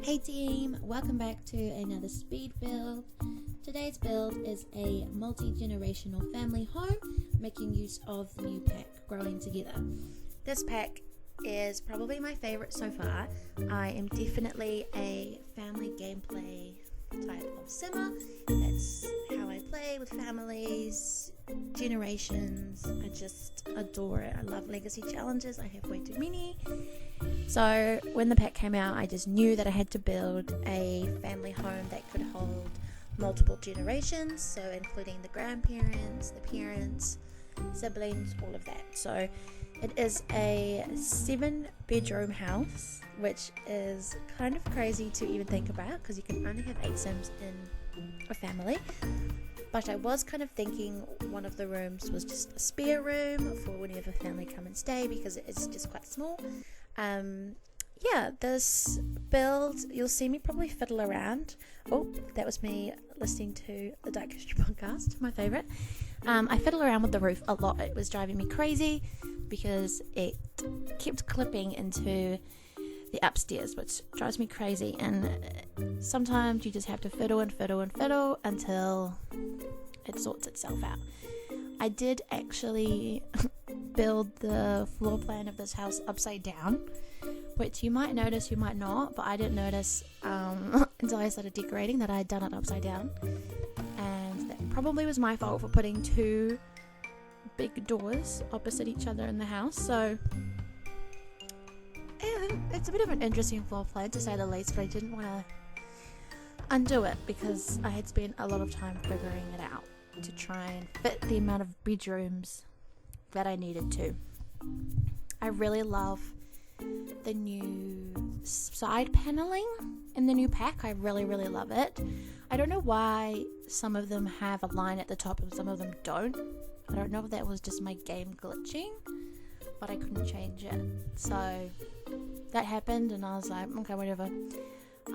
Hey team, welcome back to another speed build. Today's build is a multi-generational family home making use of the new pack Growing Together. This pack is probably my favorite so far. I am definitely a family gameplay type of simmer. That's how I play with families, generations. I just adore it. I love legacy challenges. I have way too many. So when the pack came out, I just knew that I had to build a family home that could hold multiple generations, so including the grandparents, the parents, siblings, all of that. So it is a 7-bedroom house, which is kind of crazy to even think about because you can only have 8 Sims in a family. But I was kind of thinking one of the rooms was just a spare room for whenever family come and stay because it is just quite small. This build, you'll see me probably fiddle around. Oh, that was me listening to the Dark History podcast, my favourite. I fiddle around with the roof a lot. It was driving me crazy because it kept clipping into the upstairs, which drives me crazy, and sometimes you just have to fiddle until it sorts itself out. I did actually build the floor plan of this house upside down, which you might notice, you might not, but I didn't notice until I started decorating that I had done it upside down, and that probably was my fault for putting 2 big doors opposite each other in the house. So it's a bit of an interesting floor plan to say the least, but I didn't want to undo it because I had spent a lot of time figuring it out to try and fit the amount of bedrooms that I needed to. I really love the new side paneling in the new pack. I really love it. I don't know why some of them have a line at the top and some of them don't. I don't know if that was just my game glitching, but I couldn't change it. So that happened and I was like, okay, whatever.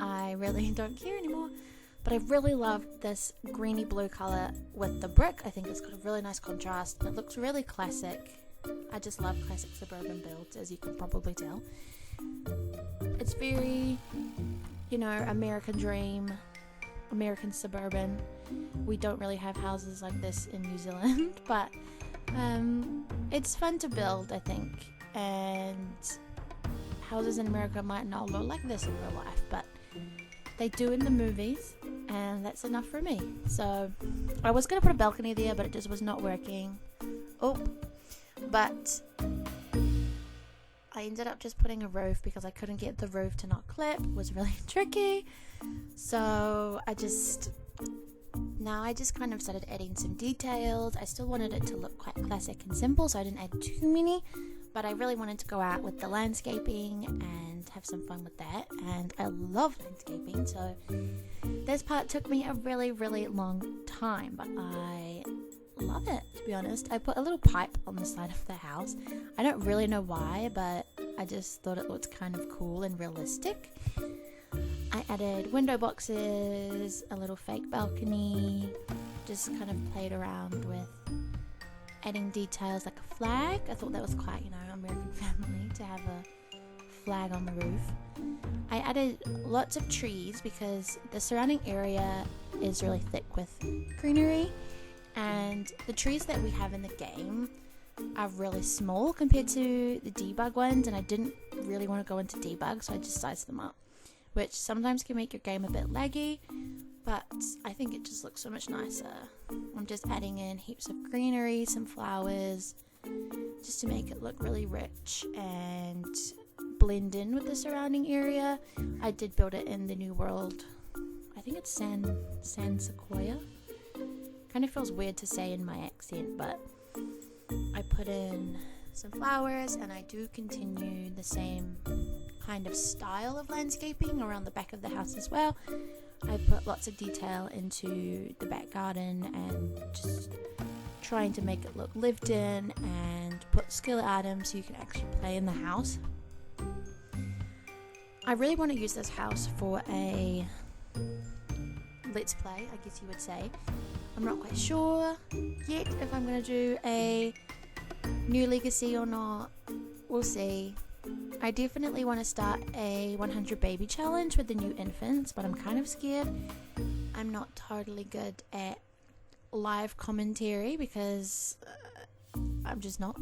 I really don't care anymore. But I really love this greeny blue colour with the brick. I think it's got a really nice contrast and it looks really classic. I just love classic suburban builds, as you can probably tell. It's very, American dream, American suburban. We don't really have houses like this in New Zealand, but it's fun to build, I think. And houses in America might not look like this in real life, but they do in the movies, and that's enough for me. So I was going to put a balcony there, but it just was not working. But I ended up just putting a roof because I couldn't get the roof to not clip. It was really tricky. So I just kind of started adding some details. I still wanted it to look quite classic and simple, so I didn't add too many. But I really wanted to go out with the landscaping and have some fun with that. And I love landscaping, so this part took me a really long time, but I love it, to be honest. I put a little pipe on the side of the house. I don't really know why, but I just thought it looked kind of cool and realistic. I added window boxes, a little fake balcony, just kind of played around with adding details like a flag. I thought that was quite, American family to have a flag on the roof. I added lots of trees because the surrounding area is really thick with greenery, and the trees that we have in the game are really small compared to the debug ones, and I didn't really want to go into debug, so I just sized them up, which sometimes can make your game a bit laggy, but I think it just looks so much nicer. I'm just adding in heaps of greenery, some flowers, just to make it look really rich and blend in with the surrounding area. I did build it in the New World. I think it's San Sequoia. Kind of feels weird to say in my accent, but I put in some flowers, and I do continue the same kind of style of landscaping around the back of the house as well. I put lots of detail into the back garden and just trying to make it look lived in, and put skill items so you can actually play in the house. I really want to use this house for a let's play, I guess you would say. I'm not quite sure yet if I'm going to do a new legacy or not. We'll see. I definitely want to start a 100 baby challenge with the new infants, but I'm kind of scared. I'm not totally good at live commentary because I'm just not.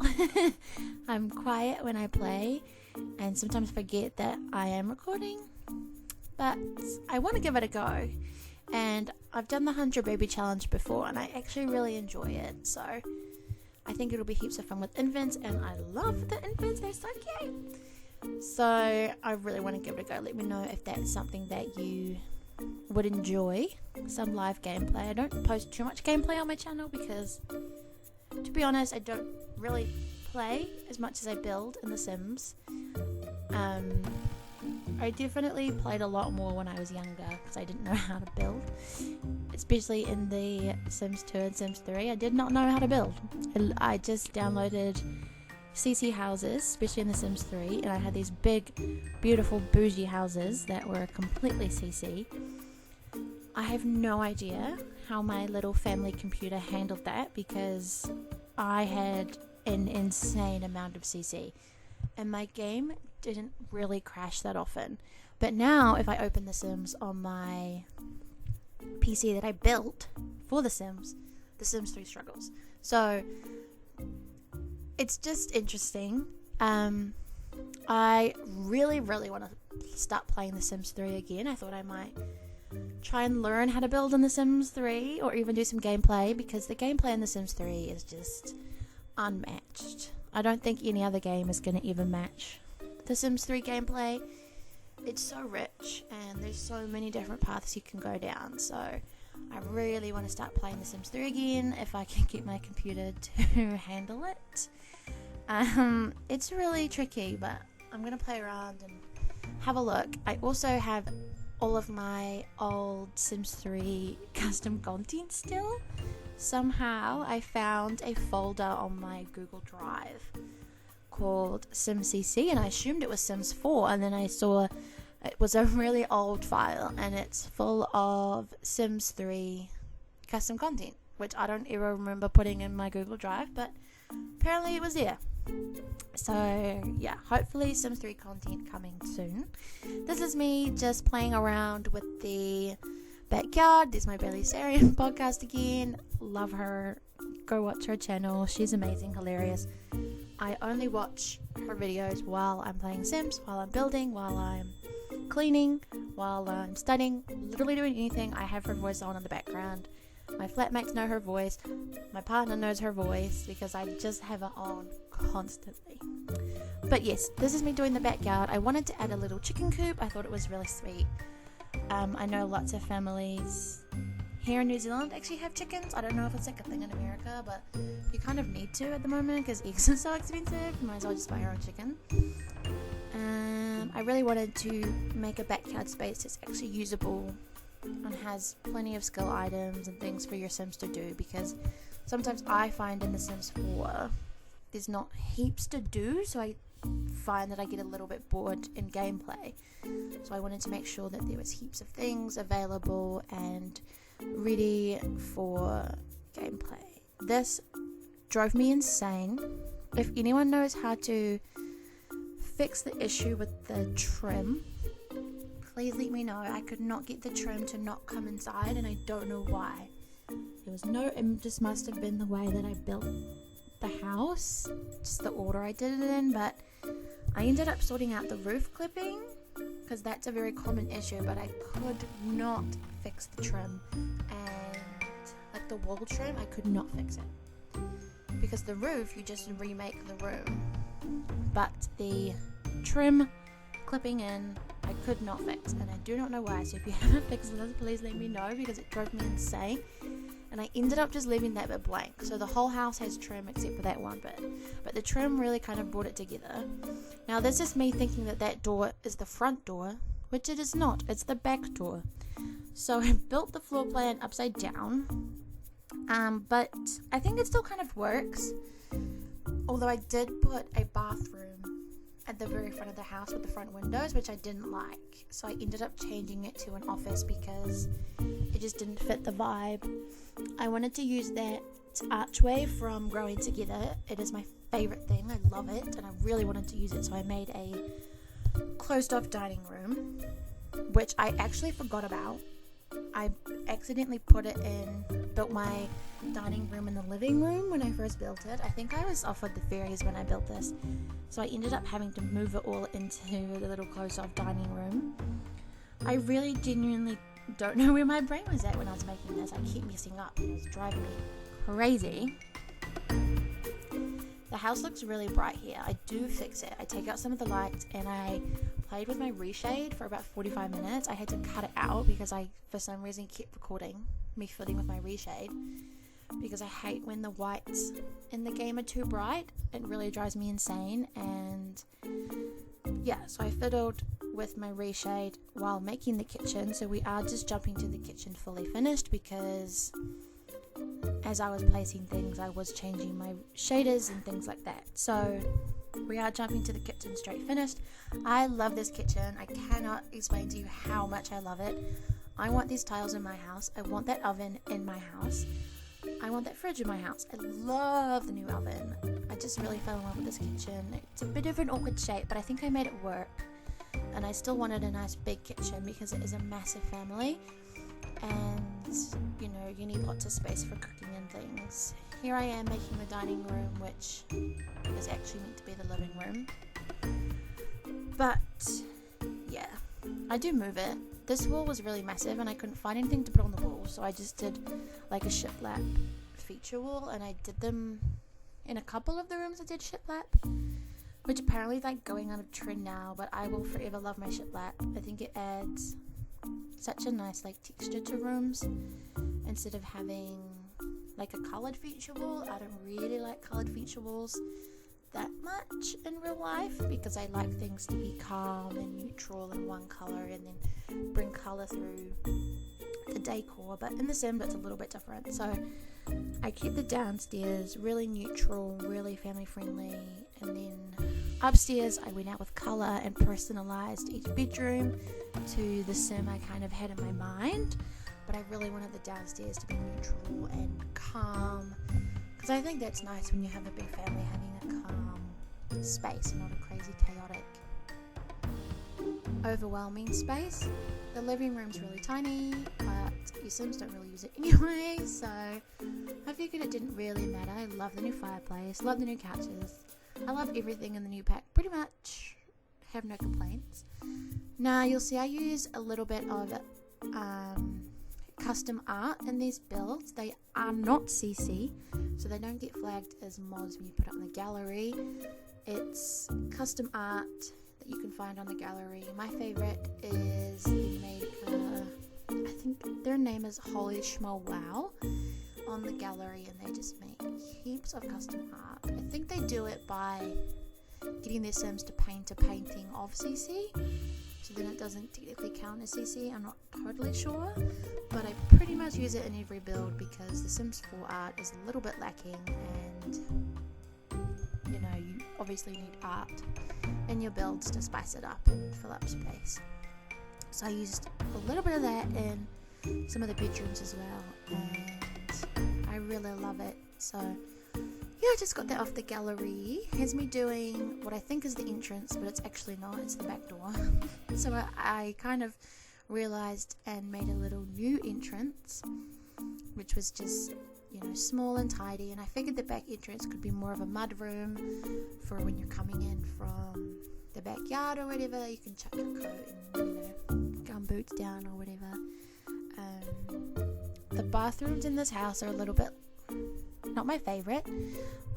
I'm quiet when I play and sometimes forget that I am recording, but I want to give it a go. And I've done the 100 baby challenge before and I actually really enjoy it, so I think it'll be heaps of fun with infants, and I love the infants, they're so cute. So I really want to give it a go. Let me know if that's something that you would enjoy, some live gameplay. I don't post too much gameplay on my channel because, to be honest, I don't really play as much as I build in The Sims. I definitely played a lot more when I was younger because I didn't know how to build, especially in the Sims 2 and Sims 3. I did not know how to build. I just downloaded CC houses, especially in the Sims 3, and I had these big, beautiful, bougie houses that were completely CC. I have no idea how my little family computer handled that because I had an insane amount of CC, and my game didn't really crash that often. But now if I open The Sims on my PC that I built for The Sims 3 struggles. So it's just interesting. I really want to start playing The Sims 3 again. I thought I might try and learn how to build in The Sims 3 or even do some gameplay, because the gameplay in The Sims 3 is just unmatched. I don't think any other game is going to ever match The Sims 3 gameplay. It's so rich and there's so many different paths you can go down, so I really want to start playing The Sims 3 again if I can get my computer to handle it. It's really tricky, but I'm going to play around and have a look. I also have all of my old Sims 3 custom content still. Somehow I found a folder on my Google Drive called SimCC, and I assumed it was Sims 4, and then I saw it was a really old file and it's full of Sims 3 custom content, which I don't ever remember putting in my Google Drive, but apparently it was there. So yeah, hopefully Sims 3 content coming soon. This is me just playing around with the backyard. There's my Bailey Sarian podcast again. Love her. Go watch her channel. She's amazing, hilarious. I only watch her videos while I'm playing Sims, while I'm building, while I'm cleaning, while I'm studying, literally doing anything. I have her voice on in the background. My flatmates know her voice. My partner knows her voice because I just have it on constantly. But yes, this is me doing the backyard. I wanted to add a little chicken coop. I thought it was really sweet. I know lots of families here in New Zealand actually have chickens. I don't know if it's like a thing in America, but you kind of need to at the moment because eggs are so expensive. You might as well just buy your own chicken. I really wanted to make a backyard space that's actually usable and has plenty of skill items and things for your Sims to do, because sometimes I find in The Sims 4 there's not heaps to do, so I find that I get a little bit bored in gameplay. So I wanted to make sure that there was heaps of things available and ready for gameplay. This drove me insane. If anyone knows how to fix the issue with the trim, please let me know. I could not get the trim to not come inside and I don't know why. It just must have been the way that I built the house, just the order I did it in, but I ended up sorting out the roof clipping because that's a very common issue, but I could not fix the trim, and like the wall trim, I could not fix it because the roof, you just remake the room, but the trim clipping in, I could not fix, and I do not know why. So if you haven't fixed this, please let me know because it drove me insane. And I ended up just leaving that bit blank. So the whole house has trim except for that one bit. But the trim really kind of brought it together. Now this is me thinking that that door is the front door, which it is not. It's the back door. So I built the floor plan upside down. But I think it still kind of works. Although I did put a bathroom at the very front of the house with the front windows, which I didn't like. So I ended up changing it to an office because it just didn't fit the vibe. I wanted to use that archway from Growing Together. It is my favorite thing. I love it and I really wanted to use it, so I made a closed off dining room, which I actually forgot about. I accidentally built my dining room in the living room when I first built it. I think I was off with the fairies when I built this, so I ended up having to move it all into the little closed off dining room. I really genuinely don't know where my brain was at when I was making this. I keep messing up and it was driving me crazy. The house looks really bright here. I do fix it. I take out some of the lights and I played with my reshade for about 45 minutes. I had to cut it out because I, for some reason, kept recording me fiddling with my reshade, because I hate when the whites in the game are too bright. It really drives me insane. And yeah, so I fiddled with my reshade while making the kitchen. So we are just jumping to the kitchen fully finished, because as I was placing things, I was changing my shaders and things like that. So we are jumping to the kitchen straight finished. I love this kitchen. I cannot explain to you how much I love it. I want these tiles in my house. I want that oven in my house. I want that fridge in my house. I love the new oven. I just really fell in love with this kitchen. It's a bit of an awkward shape, but I think I made it work. And I still wanted a nice big kitchen because it is a massive family. And, you know, you need lots of space for cooking and things. Here I am making the dining room, which is actually meant to be the living room. But, yeah, I do move it. This wall was really massive and I couldn't find anything to put on the wall, so I just did like a shiplap feature wall, and I did them in a couple of the rooms. I did shiplap, which apparently is like going on a trend now, but I will forever love my shiplap. I think it adds such a nice like texture to rooms instead of having like a coloured feature wall. I don't really like coloured feature walls that much in real life, because I like things to be calm and neutral in one colour and then bring colour through the decor. But in the sim it's a little bit different, so I keep the downstairs really neutral, really family friendly, and then upstairs I went out with colour and personalised each bedroom to the sim I kind of had in my mind. But I really wanted the downstairs to be neutral and calm, because I think that's nice when you have a big family, having a calm space and not a crazy chaotic overwhelming space. The living room's really tiny, but your Sims don't really use it anyway, so I figured it didn't really matter. I love the new fireplace, love the new couches, I love everything in the new pack, pretty much have no complaints. Now you'll see I use a little bit of custom art in these builds. They are not CC, so they don't get flagged as mods when you put it on the gallery. It's custom art that you can find on the gallery. My favorite is the maker, I think their name is Holy Schmo Wow, on the gallery, and they just make heaps of custom art. I think they do it by getting their Sims to paint a painting of CC, so then it doesn't technically count as CC. I'm not totally sure, but I pretty much use it in every build because the Sims 4 art is a little bit lacking, and you know, you obviously need art in your builds to spice it up and fill up space. So I used a little bit of that in some of the bedrooms as well, and I really love it. So yeah, I just got that off the gallery. Here's me doing what I think is the entrance, but it's actually not, it's the back door. So I kind of realized and made a little new entrance, which was just, you know, small and tidy, and I figured the back entrance could be more of a mud room for when you're coming in from the backyard or whatever. You can chuck your coat and, you know, gumboots down or whatever. The bathrooms in this house are a little bit not my favorite.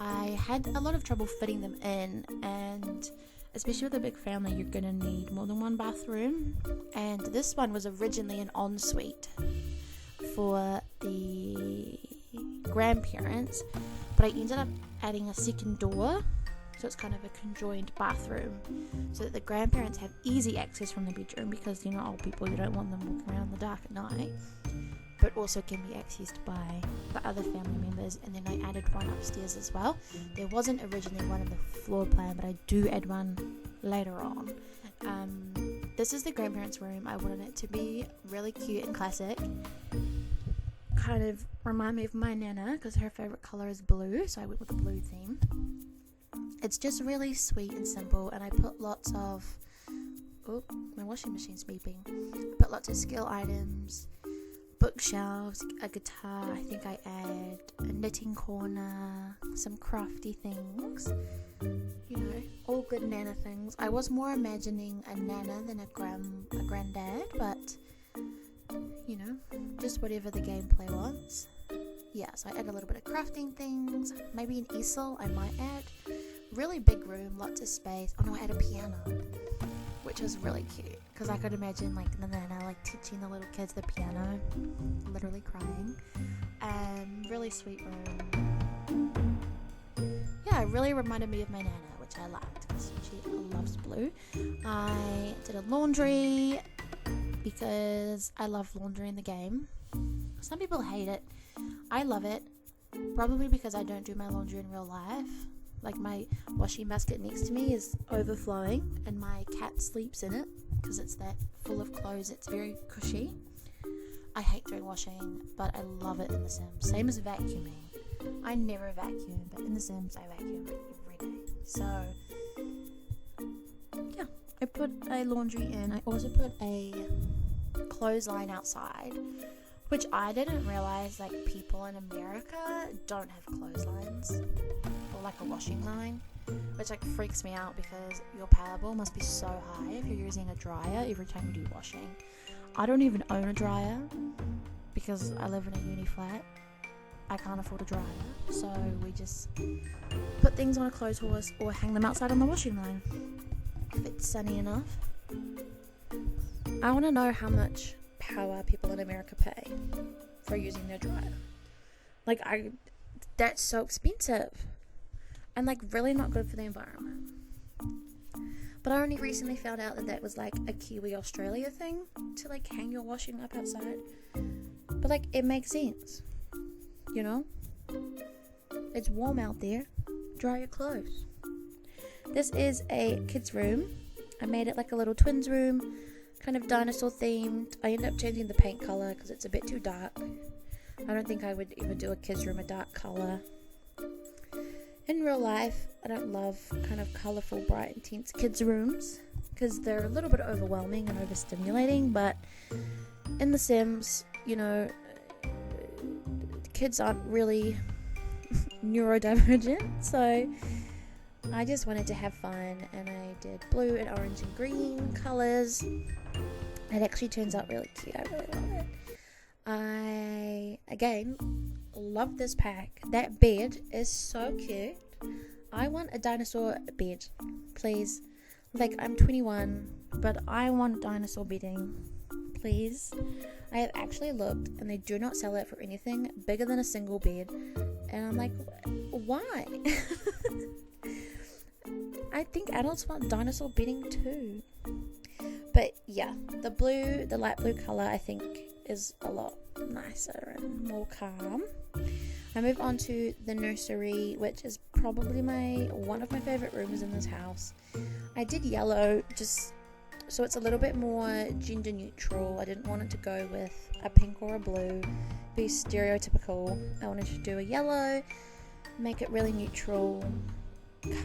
I had a lot of trouble fitting them in, and especially with a big family, you're gonna need more than one bathroom, and this one was originally an ensuite for the grandparents, but I ended up adding a second door, so it's kind of a conjoined bathroom so that the grandparents have easy access from the bedroom, because, you know, old people, you don't want them walking around in the dark at night, but also can be accessed by the other family members. And then I added one upstairs as well. There wasn't originally one in the floor plan, but I do add one later on. This is the grandparents' room. I wanted it to be really cute and classic, kind of remind me of my Nana, because her favorite color is blue, so I went with the blue theme. It's just really sweet and simple, and I put lots of, oh, my washing machine's beeping. I put lots of skill items, bookshelves, a guitar. I think I add a knitting corner, some crafty things, you know, all good Nana things. I was more imagining a Nana than a granddad, but you know, just whatever the gameplay wants. Yeah, so I add a little bit of crafting things, maybe an easel I might add. Really big room, lots of space. Oh no, I had a piano, which was really cute because I could imagine like Nana like teaching the little kids the piano, literally crying. Really sweet room. Yeah, it really reminded me of my Nana, which I liked because she loves blue. I did a laundry because I love laundry in the game. Some people hate it. I love it, probably because I don't do my laundry in real life. Like my washing basket next to me is overflowing and my cat sleeps in it because it's that full of clothes. It's very cushy. I hate doing washing, but I love it in The Sims. Same as vacuuming. I never vacuum, but in The Sims I vacuum every day. So yeah, I put a laundry in. I also put a clothesline outside, which I didn't realize like people in America don't have clotheslines or like a washing line, which like freaks me out because your power bill must be so high if you're using a dryer every time you do washing. I don't even own a dryer because I live in a uni flat. I can't afford a dryer, so we just put things on a clothes horse or hang them outside on the washing line if it's sunny enough. I want to know how much power people in America pay for using their dryer. Like, that's so expensive and like really not good for the environment. But I only recently found out that was like a Kiwi Australia thing to like hang your washing up outside. But like it makes sense, you know? It's warm out there. Dry your clothes. This is a kid's room. I made it like a little twins room, kind of dinosaur themed. I ended up changing the paint color because it's a bit too dark. I don't think I would even do a kids room a dark color. In real life, I don't love kind of colorful, bright, intense kids rooms because they're a little bit overwhelming and overstimulating. But in The Sims, you know, kids aren't really neurodivergent, so I just wanted to have fun, and I did blue and orange and green colors. It actually turns out really cute. I really love it. I, again, love this pack. That bed is so cute. I want a dinosaur bed, please. Like, I'm 21, but I want dinosaur bedding, please. I have actually looked, and they do not sell it for anything bigger than a single bed. And I'm like, why? I think adults want dinosaur bedding too. But yeah, the light blue color I think is a lot nicer and more calm. I move on to the nursery, which is probably one of my favorite rooms in this house. I did yellow just so it's a little bit more gender neutral. I didn't want it to go with a pink or a blue, be stereotypical. I wanted to do a yellow, make it really neutral,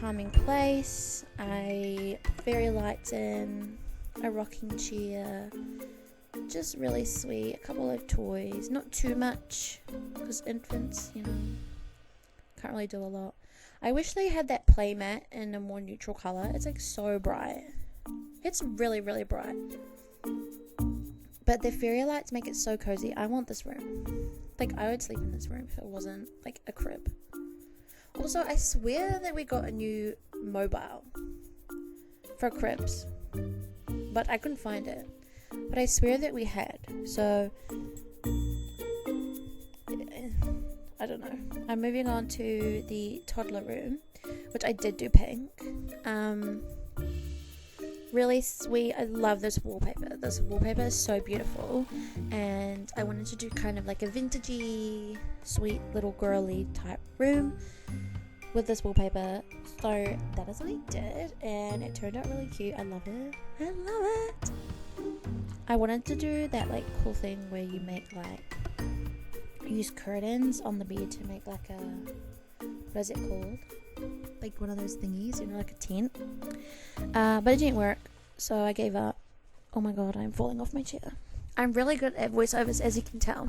calming place. I put fairy lights in, a rocking chair, just really sweet, a couple of toys, not too much because infants, you know, can't really do a lot. I wish they had that playmat in a more neutral color. It's like so bright. It's really, really bright. But the fairy lights make it so cozy. I want this room. Like, I would sleep in this room if it wasn't like a crib. Also, I swear that we got a new mobile for cribs, but I couldn't find it. But I swear that we had. So I don't know. I'm moving on to the toddler room, which I did do pink. Really sweet. I love this wallpaper. This wallpaper is so beautiful, and I wanted to do kind of like a vintagey, sweet little girly type room with this wallpaper. So that is what I did, and it turned out really cute. I love it. I love it. I wanted to do that like cool thing where you make like use curtains on the bed to make like a, what is it called? like one of those thingies, you know, like a tent. But it didn't work, so I gave up. Oh my god, I'm falling off my chair. I'm really good at voiceovers, as you can tell.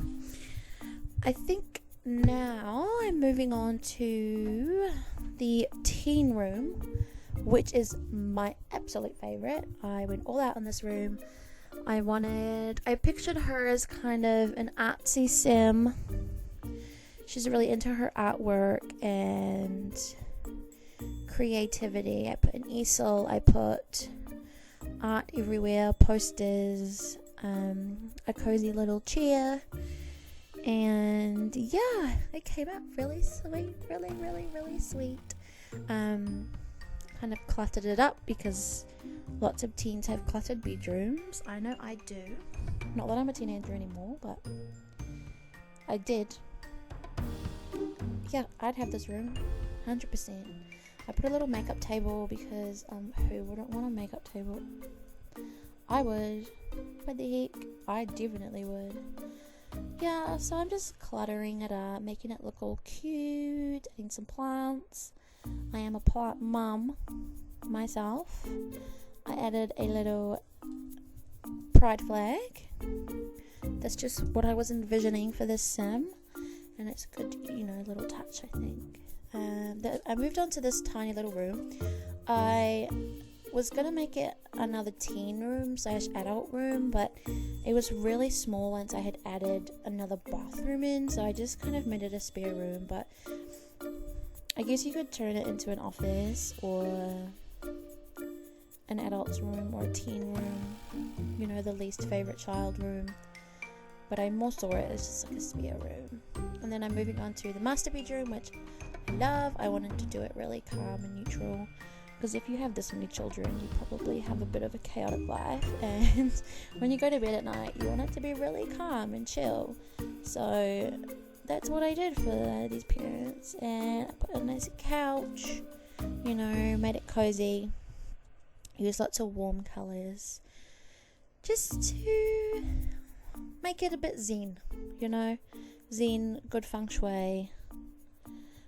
I think now I'm moving on to the teen room, which is my absolute favorite. I went all out in this room. I pictured her as kind of an artsy sim. She's really into her artwork and creativity. I put an easel, I put art everywhere, posters, a cozy little chair, and yeah, it came out really sweet, really sweet. Kind of cluttered it up because lots of teens have cluttered bedrooms. I know I do. Not that I'm a teenager anymore, but I did. Yeah, I'd have this room 100%. I put a little makeup table because who wouldn't want a makeup table? I would. What the heck? I definitely would. Yeah, so I'm just cluttering it up, making it look all cute, adding some plants. I am a plant mum myself. I added a little pride flag. That's just what I was envisioning for this sim, and it's a good, little touch, I think. I moved on to this tiny little room. I was gonna make it another teen room / adult room, but it was really small once I had added another bathroom in, so I just kind of made it a spare room. But I guess you could turn it into an office or an adult's room or a teen room, the least favorite child room. But I more saw it as just like a spare room. And then I'm moving on to the master bedroom, which I love. I wanted to do it really calm and neutral, because if you have this many children, you probably have a bit of a chaotic life, and when you go to bed at night, you want it to be really calm and chill. So that's what I did for these parents, and I put a nice couch, made it cozy, used lots of warm colours, just to make it a bit zen, zen, good feng shui,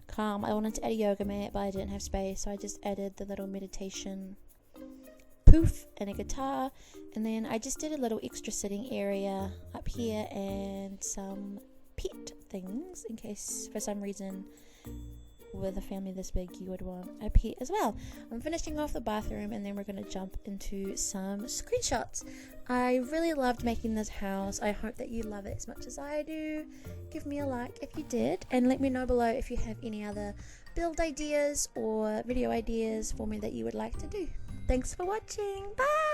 calm. I wanted to add a yoga mat, but I didn't have space, so I just added the little meditation poof and a guitar, and then I just did a little extra sitting area up here and some pet things, in case for some reason with a family this big you would want a pet as well. I'm finishing off the bathroom, and then we're going to jump into some screenshots. I really loved making this house. I hope that you love it as much as I do. Give me a like if you did, and let me know below if you have any other build ideas or video ideas for me that you would like to do. Thanks for watching. Bye.